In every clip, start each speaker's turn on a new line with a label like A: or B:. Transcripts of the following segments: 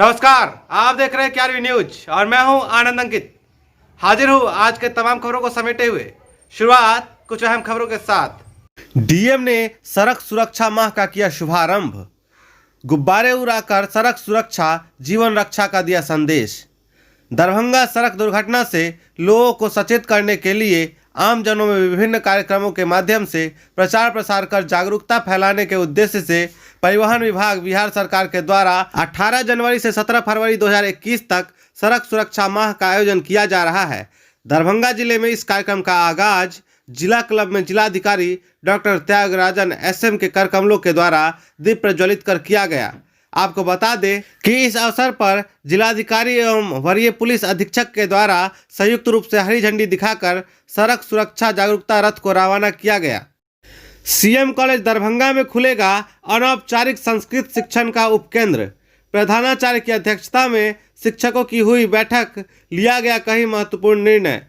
A: नमस्कार, आप देख रहे हैं क्यारवी न्यूज और मैं हूं आनंद अंकित। हाजिर हूं आज के तमाम खबरों को समेटे हुए। शुरुआत कुछ अहम खबरों के साथ। डीएम ने सड़क सुरक्षा माह का किया शुभारंभ। गुब्बारे उड़ाकर सड़क सुरक्षा जीवन रक्षा का दिया संदेश। दरभंगा सड़क दुर्घटना से लोगों को सचेत करने के लिए आमजनों में विभिन्न कार्यक्रमों के माध्यम से प्रचार प्रसार कर जागरूकता फैलाने के उद्देश्य से परिवहन विभाग बिहार सरकार के द्वारा 18 जनवरी से 17 फरवरी 2021 तक सड़क सुरक्षा माह का आयोजन किया जा रहा है। दरभंगा जिले में इस कार्यक्रम का आगाज जिला क्लब में जिलाधिकारी डॉक्टर त्यागराजन एसएम के कर कमलों के द्वारा दीप प्रज्वलित कर किया गया। आपको बता दें कि इस अवसर पर जिलाधिकारी एवं वरीय पुलिस अधीक्षक के द्वारा संयुक्त रूप से हरी झंडी दिखाकर सड़क सुरक्षा जागरूकता रथ को रवाना किया गया। सीएम कॉलेज दरभंगा में खुलेगा अनौपचारिक संस्कृत शिक्षण का उपकेंद्र। प्रधानाचार्य की अध्यक्षता में शिक्षकों की हुई बैठक, लिया गया कई महत्वपूर्ण निर्णय।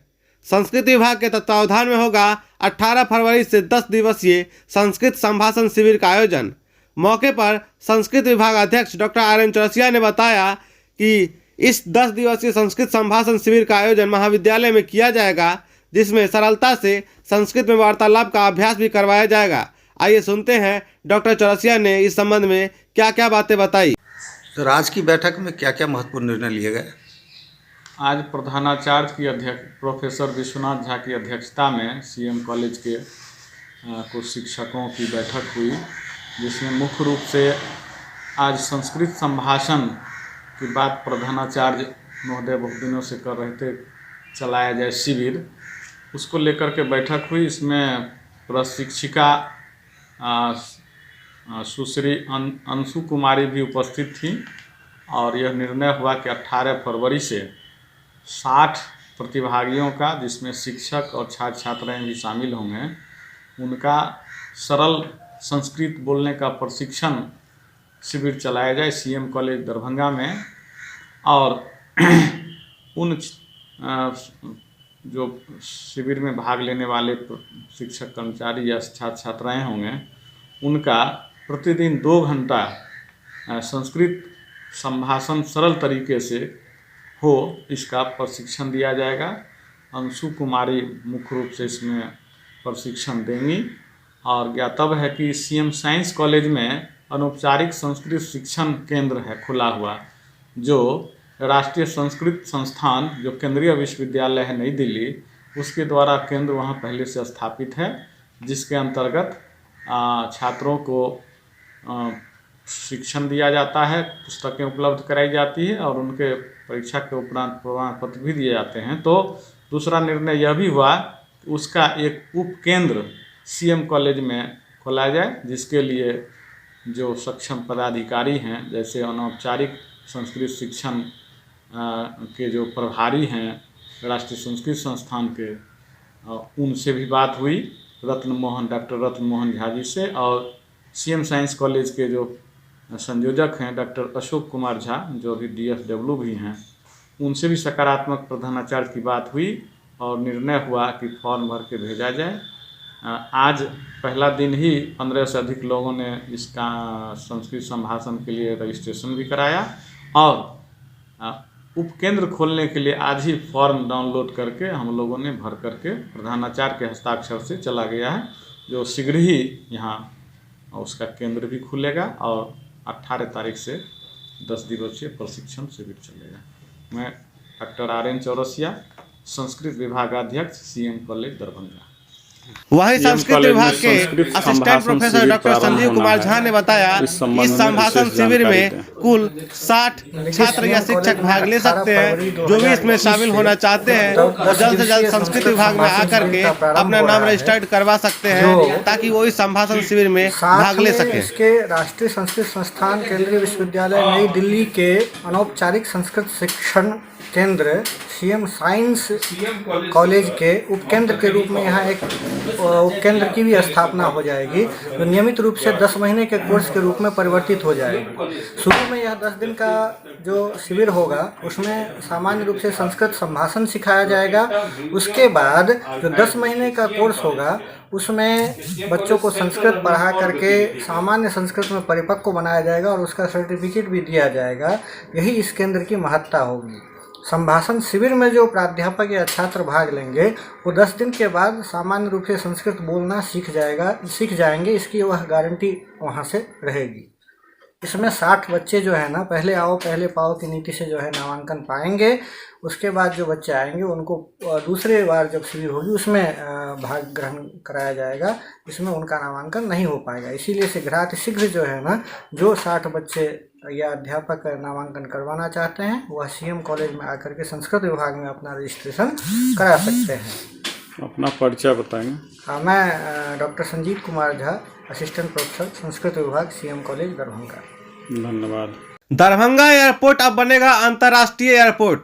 A: संस्कृत विभाग के तत्वावधान में होगा 18 फरवरी से 10 दिवसीय संस्कृत संभाषण शिविर का आयोजन। मौके पर संस्कृत विभाग अध्यक्ष डॉक्टर RN चौरसिया ने बताया कि इस 10 दिवसीय संस्कृत संभाषण शिविर का आयोजन महाविद्यालय में किया जाएगा, जिसमें सरलता से संस्कृत में वार्तालाप का अभ्यास भी करवाया जाएगा। आइए सुनते हैं डॉक्टर चौरसिया ने इस संबंध में क्या क्या बातें बताई।
B: सर, आज की बैठक में क्या क्या महत्वपूर्ण निर्णय लिए गए?
C: आज प्रधानाचार्य की अध्यक्ष प्रोफेसर विश्वनाथ झा की अध्यक्षता में सीएम कॉलेज के कुछ शिक्षकों की बैठक हुई, जिसमें मुख्य रूप से आज संस्कृत संभाषण की बात प्रधानाचार्य महोदय बहुत दिनों से कर रहे थे, चलाया जाए शिविर, उसको लेकर के बैठक हुई। इसमें प्रशिक्षिका सुश्री अंशु कुमारी भी उपस्थित थी और यह निर्णय हुआ कि 18 फरवरी से 60 प्रतिभागियों का, जिसमें शिक्षक और छात्र छात्राएं भी शामिल होंगे, उनका सरल संस्कृत बोलने का प्रशिक्षण शिविर चलाया जाए सीएम कॉलेज दरभंगा में। और उन जो शिविर में भाग लेने वाले शिक्षक कर्मचारी या छात्र छात्राएं होंगे, उनका प्रतिदिन 2 घंटा संस्कृत संभाषण सरल तरीके से हो, इसका प्रशिक्षण दिया जाएगा। अंशु कुमारी मुख्य रूप से इसमें प्रशिक्षण देंगी। और ज्ञातव्य है कि सीएम साइंस कॉलेज में अनौपचारिक संस्कृत शिक्षण केंद्र है खुला हुआ, जो राष्ट्रीय संस्कृत संस्थान, जो केंद्रीय विश्वविद्यालय है नई दिल्ली, उसके द्वारा केंद्र वहाँ पहले से स्थापित है, जिसके अंतर्गत छात्रों को शिक्षण दिया जाता है, पुस्तकें उपलब्ध कराई जाती है और उनके परीक्षा के उपरांत प्रमाण पत्र भी दिए जाते हैं। तो दूसरा निर्णय यह भी हुआ कि उसका एक उपकेंद्र सीएम कॉलेज में खोला जाए, जिसके लिए जो सक्षम पदाधिकारी हैं, जैसे अनौपचारिक संस्कृत शिक्षण के जो प्रभारी हैं राष्ट्रीय संस्कृत संस्थान के, उनसे भी बात हुई, डॉक्टर रत्न मोहन झा जी से, और सीएम साइंस कॉलेज के जो संयोजक हैं डॉक्टर अशोक कुमार झा, जो अभी DFW भी हैं, उनसे भी सकारात्मक प्रधानाचार्य की बात हुई और निर्णय हुआ कि फॉर्म भर के भेजा जाए। आज पहला दिन ही 15 से अधिक लोगों ने इसका संस्कृत संभाषण के लिए रजिस्ट्रेशन भी कराया और उपकेंद्र खोलने के लिए आज ही फॉर्म डाउनलोड करके हम लोगों ने भर करके प्रधानाचार्य के हस्ताक्षर से चला गया है, जो शीघ्र ही यहाँ उसका केंद्र भी खुलेगा और 18 तारीख से 10 दिवसीय प्रशिक्षण शिविर चलेगा। मैं डॉक्टर RN चौरसिया, संस्कृत विभागाध्यक्ष, सीएम कॉलेज दरभंगा।
A: वहीं संस्कृत विभाग के assistant professor doctor Sanjeev Kumar Jha ने बताया इस संभाषण शिविर में कुल 60 छात्र या शिक्षक भाग ले सकते हैं। जो भी इसमें शामिल होना चाहते हैं वो जल्द से जल्द संस्कृत विभाग में आकर के अपना नाम रजिस्टर्ड करवा सकते हैं, ताकि वो इस संभाषण शिविर में भाग ले सके।
D: इसके राष्ट्रीय संस्कृत संस्थान केंद्रीय विश्वविद्यालय नई दिल्ली के अनौपचारिक संस्कृत शिक्षण केंद्र सीएम साइंस कॉलेज के उपकेंद्र के रूप में यहाँ एक उपकेंद्र की भी स्थापना हो जाएगी, जो नियमित रूप से 10 महीने के कोर्स के रूप में परिवर्तित हो जाएगी। शुरू में यह 10 दिन का जो शिविर होगा उसमें सामान्य रूप से संस्कृत संभाषण सिखाया जाएगा। उसके बाद जो 10 महीने का कोर्स होगा उसमें बच्चों को संस्कृत पढ़ा करके सामान्य संस्कृत में परिपक्व बनाया जाएगा और उसका सर्टिफिकेट भी दिया जाएगा। यही इस केंद्र की महत्ता होगी। संभाषण शिविर में जो प्राध्यापक या छात्र भाग लेंगे वो 10 दिन के बाद सामान्य रूप से संस्कृत बोलना सीख जाएंगे, इसकी वह गारंटी वहाँ से रहेगी। इसमें 60 बच्चे जो है ना पहले आओ पहले पाओ की नीति से जो है नामांकन पाएंगे। उसके बाद जो बच्चे आएंगे उनको दूसरे बार जब शिविर होगी उसमें भाग ग्रहण कराया जाएगा। इसमें उनका नामांकन नहीं हो पाएगा। इसीलिए शीघ्र जो है ना जो 60 बच्चे या अध्यापक नामांकन करवाना चाहते हैं वह सीएम कॉलेज में आकर के संस्कृत विभाग में अपना रजिस्ट्रेशन करा सकते हैं।
C: अपना परिचय बताएंगे।
D: हाँ, मैं doctor Sanjeet Kumar Jha, assistant professor Sanskrit विभाग सीएम कॉलेज दरभंगा।
C: धन्यवाद।
A: दरभंगा एयरपोर्ट अब बनेगा अंतर्राष्ट्रीय एयरपोर्ट।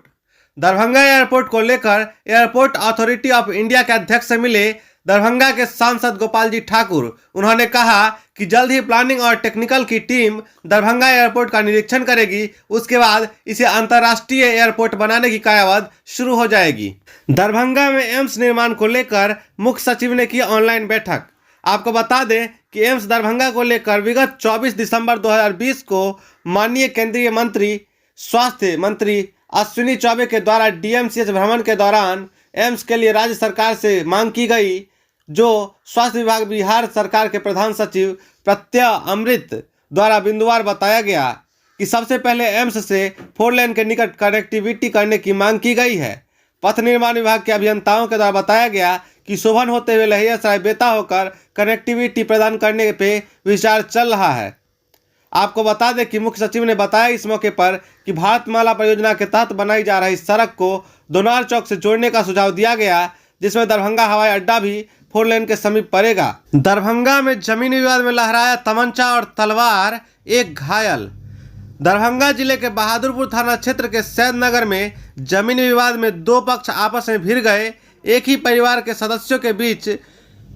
A: दरभंगा एयरपोर्ट को लेकर एयरपोर्ट अथॉरिटी ऑफ इंडिया के अध्यक्ष से मिले दरभंगा के सांसद गोपाल जी ठाकुर। उन्होंने कहा कि जल्द ही प्लानिंग और टेक्निकल की टीम दरभंगा एयरपोर्ट का निरीक्षण करेगी। उसके बाद इसे अंतर्राष्ट्रीय एयरपोर्ट बनाने की कायावाद शुरू हो जाएगी। दरभंगा में एम्स निर्माण को लेकर मुख्य सचिव ने की ऑनलाइन बैठक। आपको बता दें कि एम्स दरभंगा को लेकर विगत 24 दिसंबर 2020 को माननीय केंद्रीय मंत्री स्वास्थ्य मंत्री अश्विनी चौबे के द्वारा डीएमसीएच भ्रमण के दौरान एम्स के लिए राज्य सरकार से मांग की गई, जो स्वास्थ्य विभाग बिहार सरकार के प्रधान सचिव प्रत्यय अमृत द्वारा बिंदुवार बताया गया कि सबसे पहले एम्स से 4 लेन के निकट कनेक्टिविटी करने की मांग की गई है। पथ निर्माण विभाग के अभियंताओं के द्वारा बताया गया कि शोभन होते हुए लहियासराय बेता होकर कनेक्टिविटी प्रदान करने पे विचार चल रहा है। आपको बता दें कि मुख्य सचिव ने बताया इस मौके पर कि भारतमाला परियोजना के तहत बनाई जा रही सड़क को दोनार चौक से जोड़ने का सुझाव दिया गया, जिसमें दरभंगा हवाई अड्डा भी 4 लेन के समीप पड़ेगा। दरभंगा में जमीन विवाद में लहराया तमंचा और तलवार, एक घायल। दरभंगा जिले के बहादुरपुर थाना क्षेत्र के सैदनगर में जमीन विवाद में 2 पक्ष आपस में भिड़ गए। एक ही परिवार के सदस्यों के बीच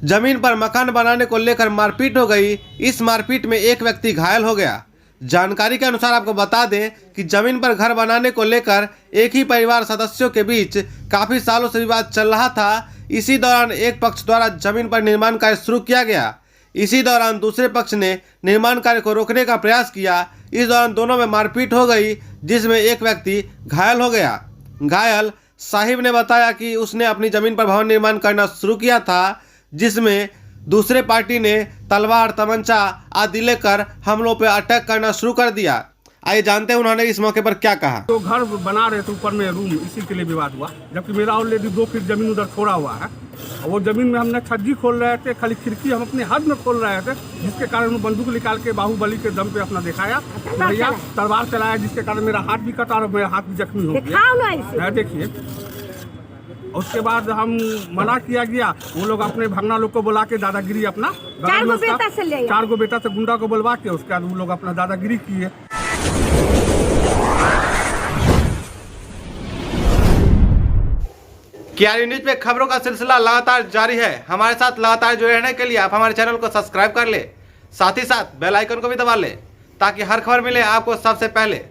A: जमीन पर मकान बनाने को लेकर मारपीट हो गई। इस मारपीट में एक व्यक्ति घायल हो गया। जानकारी के अनुसार आपको बता दें कि जमीन पर घर बनाने को लेकर एक ही परिवार सदस्यों के बीच काफी सालों से विवाद चल रहा था। इसी दौरान एक पक्ष द्वारा जमीन पर निर्माण कार्य शुरू किया गया। इसी दौरान दूसरे पक्ष ने निर्माण कार्य को रोकने का प्रयास किया। इस दौरान दोनों में मारपीट हो गई, जिसमें एक व्यक्ति घायल हो गया। घायल साहिब ने बताया कि उसने अपनी जमीन पर भवन निर्माण करना शुरू किया था, जिसमें दूसरे पार्टी ने तलवार तमंचा आदि लेकर हम लोग पे अटैक करना शुरू कर दिया। आइए जानते हैं उन्होंने इस मौके पर क्या कहा।
E: तो घर बना रहे थे ऊपर में रूम, इसी के लिए विवाद हुआ। जबकि मेरा ऑलरेडी 2 फीट जमीन उधर छोड़ा हुआ है और वो जमीन में हमने छज्जी खोल रहे थे, खाली खिड़की हम अपने हाथ में खोल रहे थे, जिसके कारण वो बंदूक निकाल के बाहुबली के दम पे अपना दिखाया, भैया तलवार चलाया, जिसके कारण मेरा हाथ भी कटा और मेरा हाथ भी जख्मी हो गया। देखिए, उसके बाद हम मना किया गया। वो लोग अपने भगना लोग को बुला के दादागिरी अपना 4 गो बेटा से गुंडा को बुलवा के उसके बाद वो लोग अपना दादागिरी किए।
A: KRU न्यूज पे खबरों का सिलसिला लगातार जारी है। हमारे साथ लगातार जुड़े रहने के लिए आप हमारे चैनल को सब्सक्राइब कर ले, साथ ही साथ बेल आइकन को भी दबा ले, ताकि हर खबर मिले आपको सबसे पहले।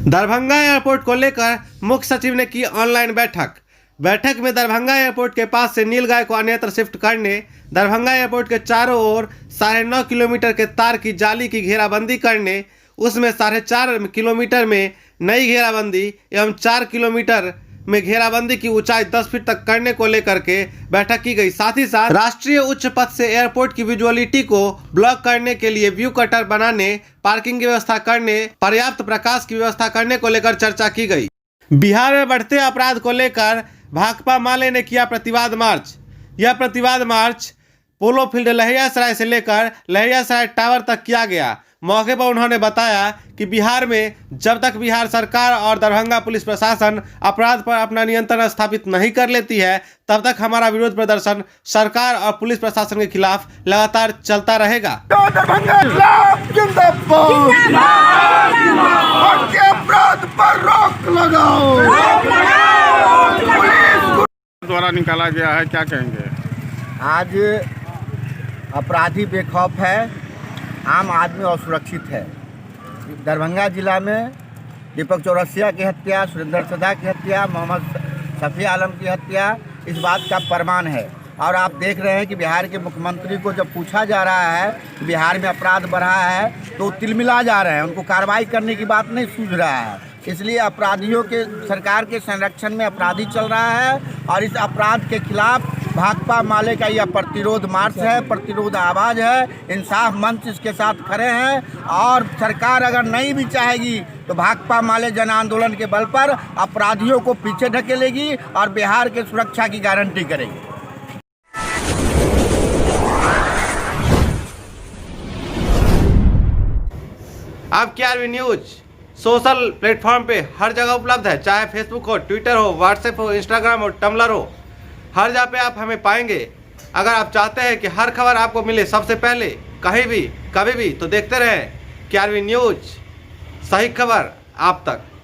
A: दरभंगा एयरपोर्ट को लेकर मुख्य सचिव ने की ऑनलाइन बैठक में दरभंगा एयरपोर्ट के पास से नीलगाय को अन्यत्र शिफ्ट करने, दरभंगा एयरपोर्ट के चारों ओर 9.5 किलोमीटर के तार की जाली की घेराबंदी करने, उसमें 4.5 किलोमीटर में नई घेराबंदी एवं 4 किलोमीटर में घेराबंदी की ऊंचाई 10 फीट तक करने को लेकर के बैठक की गई। साथ ही साथ राष्ट्रीय उच्च पथ से एयरपोर्ट की विजुअलिटी को ब्लॉक करने के लिए व्यू कटर बनाने, पार्किंग की व्यवस्था करने, पर्याप्त प्रकाश की व्यवस्था करने को लेकर चर्चा की गई। बिहार में बढ़ते अपराध को लेकर भाकपा माले ने किया प्रतिवाद मार्च। यह प्रतिवाद मार्च पोलो फील्ड लहियासराय से लेकर लहियासराय टावर तक किया गया। मौके पर उन्होंने बताया कि बिहार में जब तक बिहार सरकार और दरभंगा पुलिस प्रशासन अपराध पर अपना नियंत्रण स्थापित नहीं कर लेती है, तब तक हमारा विरोध प्रदर्शन सरकार और पुलिस प्रशासन के खिलाफ लगातार चलता रहेगा।
F: दरभंगा खिलाफ जिंदाबाद, अपराध पर रोक लगाओ,
E: द्वारा निकाला गया है, क्या कहेंगे?
F: आज अपराधी बेखौफ है, आम आदमी असुरक्षित है। दरभंगा जिला में दीपक चौरसिया की हत्या, सुरेंद्र सदा की हत्या, मोहम्मद शफी आलम की हत्या इस बात का प्रमाण है। और आप देख रहे हैं कि बिहार के मुख्यमंत्री को जब पूछा जा रहा है कि बिहार में अपराध बढ़ा है तो तिलमिला जा रहे हैं, उनको कार्रवाई करने की बात नहीं सूझ रहा है। इसलिए अपराधियों के सरकार के संरक्षण में अपराधी चल रहा है और इस अपराध के खिलाफ भाकपा माले का यह प्रतिरोध मार्च है, प्रतिरोध आवाज़ है। इंसाफ मंच इसके साथ खड़े हैं और सरकार अगर नहीं भी चाहेगी तो भाकपा माले जन आंदोलन के बल पर अपराधियों को पीछे ढकेलेगी और बिहार के सुरक्षा की गारंटी करेगी।
A: अब KRV न्यूज सोशल प्लेटफॉर्म पे हर जगह उपलब्ध है, चाहे फेसबुक हो, ट्विटर हो, व्हाट्सएप हो, इंस्टाग्राम हो, टम्बलर हो, हर जगह पे आप हमें पाएंगे। अगर आप चाहते हैं कि हर खबर आपको मिले सबसे पहले, कहीं भी कभी भी, तो देखते रहें KRV न्यूज, सही खबर आप तक।